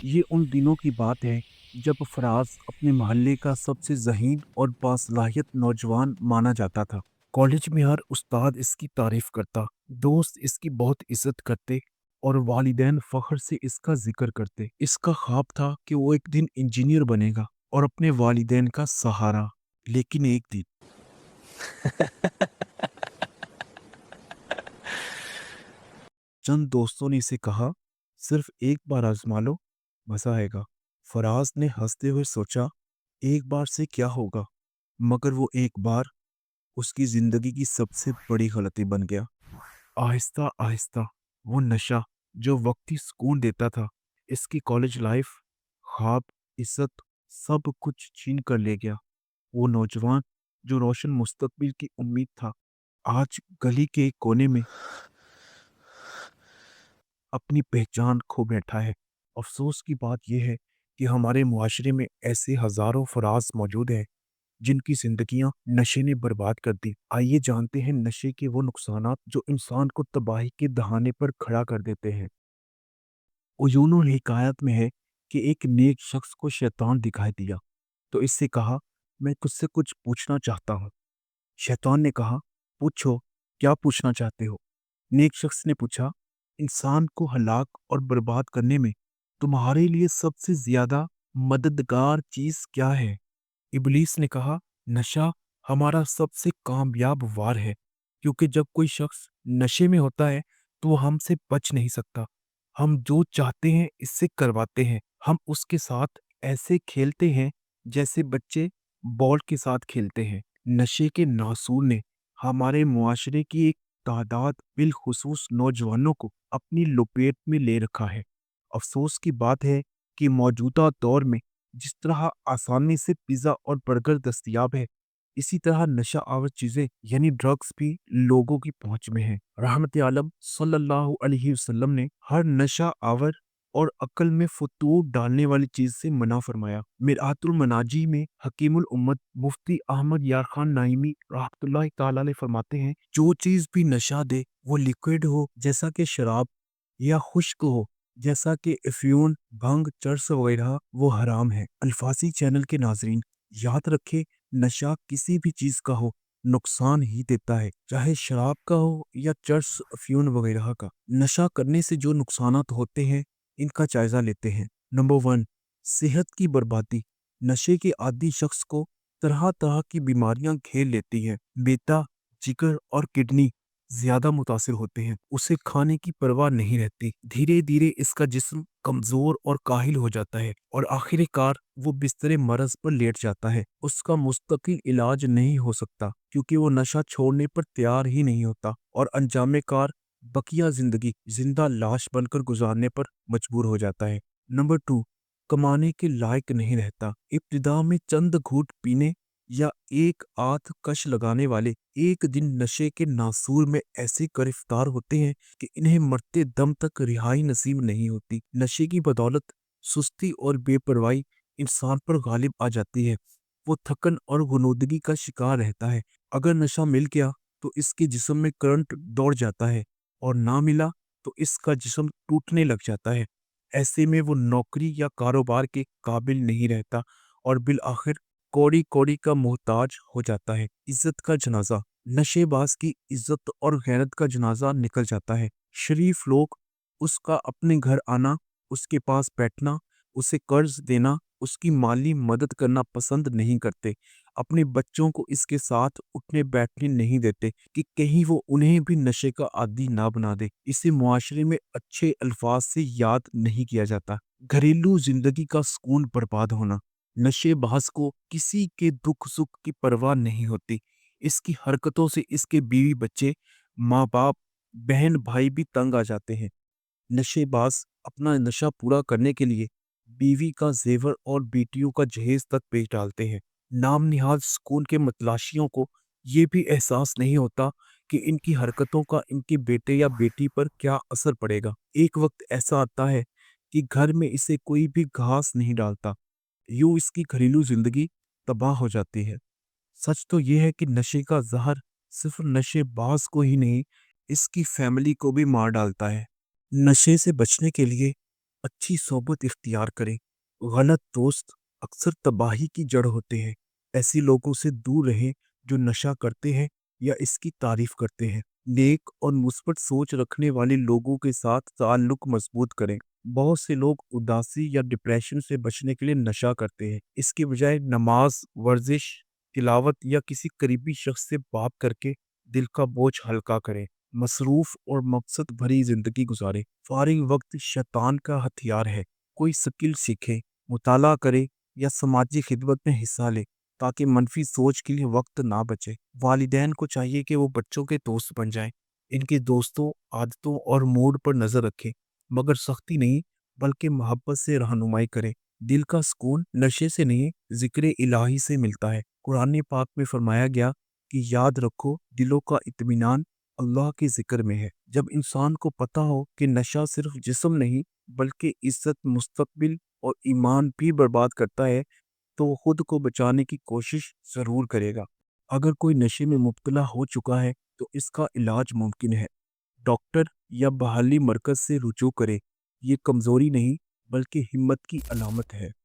یہ ان دنوں کی بات ہے جب فراز اپنے محلے کا سب سے ذہین اور باصلاحیت نوجوان مانا جاتا تھا۔ کالج میں ہر استاد اس کی تعریف کرتا، دوست اس کی بہت عزت کرتے اور والدین فخر سے اس کا ذکر کرتے۔ اس کا خواب تھا کہ وہ ایک دن انجینئر بنے گا اور اپنے والدین کا سہارا۔ لیکن ایک دن چند دوستوں نے اسے کہا، صرف ایک بار آزما لو، مزہ آئے گا۔ فراز نے ہنستے ہوئے سوچا، ایک بار سے کیا ہوگا؟ مگر وہ ایک بار اس کی زندگی کی سب سے بڑی غلطی بن گیا۔ آہستہ آہستہ وہ نشہ جو وقتی سکون دیتا تھا، اس کی کالج لائف، خواب، عزت، سب کچھ چھین کر لے گیا۔ وہ نوجوان جو روشن مستقبل کی امید تھا، آج گلی کے ایک کونے میں اپنی پہچان کھو بیٹھا ہے۔ افسوس کی بات یہ ہے کہ ہمارے معاشرے میں ایسے ہزاروں فراز موجود ہیں جن کی زندگیاں نشے نے برباد کر دی۔ آئیے جانتے ہیں نشے کے وہ نقصانات جو انسان کو تباہی کے دہانے پر کھڑا کر دیتے ہیں۔ عیون الحکایت میں ہے کہ ایک نیک شخص کو شیطان دکھائی دیا تو اس سے کہا، میں تجھ سے کچھ پوچھنا چاہتا ہوں۔ شیطان نے کہا، پوچھو، کیا پوچھنا چاہتے ہو؟ نیک شخص نے پوچھا، انسان کو ہلاک اور برباد کرنے میں تمہارے لیے سب سے زیادہ مددگار چیز کیا ہے؟ ابلیس نے کہا، نشہ ہمارا سب سے کامیاب وار ہے، کیونکہ جب کوئی شخص نشے میں ہوتا ہے تو وہ ہم سے بچ نہیں سکتا۔ ہم جو چاہتے ہیں اس سے کرواتے ہیں۔ ہم اس کے ساتھ ایسے کھیلتے ہیں جیسے بچے بال کے ساتھ کھیلتے ہیں۔ نشے کے ناصور نے ہمارے معاشرے کی ایک تعداد بالخصوص نوجوانوں کو اپنی لپیٹ میں لے رکھا ہے۔ افسوس کی بات ہے کہ موجودہ دور میں جس طرح آسانی سے پیزا اور برگر دستیاب ہے، اسی طرح نشہ آور چیزیں یعنی ڈرگز بھی لوگوں کی پہنچ میں ہیں۔ رحمت عالم صلی اللہ علیہ وسلم نے ہر نشہ آور اور عقل میں فتور ڈالنے والی چیز سے منع فرمایا۔ مرآت المناجی میں حکیم الامت مفتی احمد یار خان نائمی رحمۃ اللہ تعالی علیہ فرماتے ہیں، جو چیز بھی نشہ دے، وہ لیکوڈ ہو جیسا کہ شراب یا خشک ہو جیسا کہ افیون، بھنگ، چرس وغیرہ، وہ حرام ہے۔ الفاظی چینل کے ناظرین، یاد رکھے، نشہ کسی بھی چیز کا ہو نقصان ہی دیتا ہے، چاہے شراب کا ہو یا چرس، افیون وغیرہ کا۔ نشہ کرنے سے جو نقصانات ہوتے ہیں ان کا جائزہ لیتے ہیں۔ نمبر 1، صحت کی بربادی۔ نشے کے عادی شخص کو طرح طرح کی بیماریاں گھیر لیتی ہیں۔ بیٹا، جگر اور کڈنی زیادہ متاثر ہوتے ہیں۔ اسے کھانے کی پرواہ نہیں رہتی۔ دھیرے دھیرے اس کا جسم کمزور اور کاہل ہو جاتا ہے اور آخر کار وہ بستر مرض پر لیٹ جاتا ہے۔ اس کا مستقل علاج نہیں ہو سکتا کیونکہ وہ نشہ چھوڑنے پر تیار ہی نہیں ہوتا اور انجام کار بقیہ زندگی زندہ لاش بن کر گزارنے پر مجبور ہو جاتا ہے۔ نمبر 2، کمانے کے لائق نہیں رہتا۔ ابتدا میں چند گھونٹ پینے یا ایک آدھ کش لگانے والے ایک دن نشے کے ناسور میں ایسے گرفتار ہوتے ہیں کہ انہیں مرتے دم تک رہائی نصیب نہیں ہوتی۔ نشے کی بدولت سستی اور بے پرواہی انسان پر غالب آ جاتی ہے۔ وہ تھکن اور غنودگی کا شکار رہتا ہے۔ اگر نشہ مل گیا تو اس کے جسم میں کرنٹ دوڑ جاتا ہے اور نہ ملا تو اس کا جسم ٹوٹنے لگ جاتا ہے۔ ایسے میں وہ نوکری یا کاروبار کے قابل نہیں رہتا اور بالآخر کوڑی کوڑی کا محتاج ہو جاتا ہے۔ عزت کا جنازہ۔ نشے باز کی عزت اور غیرت کا جنازہ نکل جاتا ہے۔ شریف لوگ اس کا اپنے گھر آنا، اس کے پاس بیٹھنا، اسے قرض دینا، اس کی مالی مدد کرنا پسند نہیں کرتے۔ اپنے بچوں کو اس کے ساتھ اٹھنے بیٹھنے نہیں دیتے کہ کہیں وہ انہیں بھی نشے کا عادی نہ بنا دے۔ اسے معاشرے میں اچھے الفاظ سے یاد نہیں کیا جاتا۔ گھریلو زندگی کا سکون برباد ہونا۔ نشے باز کو کسی کے دکھ سکھ کی پرواہ نہیں ہوتی۔ اس کی حرکتوں سے اس کے بیوی بچے، ماں باپ، بہن بھائی بھی تنگ آ جاتے ہیں۔ نشے باز اپنا نشہ پورا کرنے کے لیے بیوی کا زیور اور بیٹیوں کا جہیز تک بیچ ڈالتے ہیں۔ نام نہاد سکون کے متلاشیوں کو یہ بھی احساس نہیں ہوتا کہ ان کی حرکتوں کا ان کے بیٹے یا بیٹی پر کیا اثر پڑے گا۔ ایک وقت ایسا آتا ہے کہ گھر میں اسے کوئی بھی گھاس نہیں ڈالتا۔ یوں اس کی گھریلو زندگی تباہ ہو جاتی ہے۔ سچ تو یہ ہے کہ نشے کا زہر صرف نشے باز کو ہی نہیں، اس کی فیملی کو بھی مار ڈالتا ہے۔ نشے سے بچنے کے لیے اچھی صحبت اختیار کریں۔ غلط دوست اکثر تباہی کی جڑ ہوتے ہیں۔ ایسی لوگوں سے دور رہیں جو نشہ کرتے ہیں یا اس کی تعریف کرتے ہیں۔ نیک اور مثبت سوچ رکھنے والے لوگوں کے ساتھ تعلق مضبوط کریں۔ بہت سے لوگ اداسی یا ڈپریشن سے بچنے کے لیے نشہ کرتے ہیں۔ اس کے بجائے نماز، ورزش، تلاوت یا کسی قریبی شخص سے بات کر کے دل کا بوجھ ہلکا کریں۔ مصروف اور مقصد بھری زندگی گزاریں۔ فارغ وقت شیطان کا ہتھیار ہے۔ کوئی سکل سیکھے، مطالعہ کرے یا سماجی خدمت میں حصہ لے تاکہ منفی سوچ کے لیے وقت نہ بچے۔ والدین کو چاہیے کہ وہ بچوں کے دوست بن جائیں، ان کے دوستوں، عادتوں اور موڈ پر نظر رکھیں، مگر سختی نہیں بلکہ محبت سے رہنمائی کریں۔ دل کا سکون نشے سے نہیں، ذکر الہی سے ملتا ہے۔ قرآن پاک میں فرمایا گیا کہ یاد رکھو دلوں کا اطمینان اللہ کے ذکر میں ہے۔ جب انسان کو پتہ ہو کہ نشہ صرف جسم نہیں بلکہ عزت، مستقبل اور ایمان بھی برباد کرتا ہے تو وہ خود کو بچانے کی کوشش ضرور کرے گا۔ اگر کوئی نشے میں مبتلا ہو چکا ہے تو اس کا علاج ممکن ہے۔ ڈاکٹر یا بحالی مرکز سے رجوع کرے۔ یہ کمزوری نہیں بلکہ ہمت کی علامت ہے۔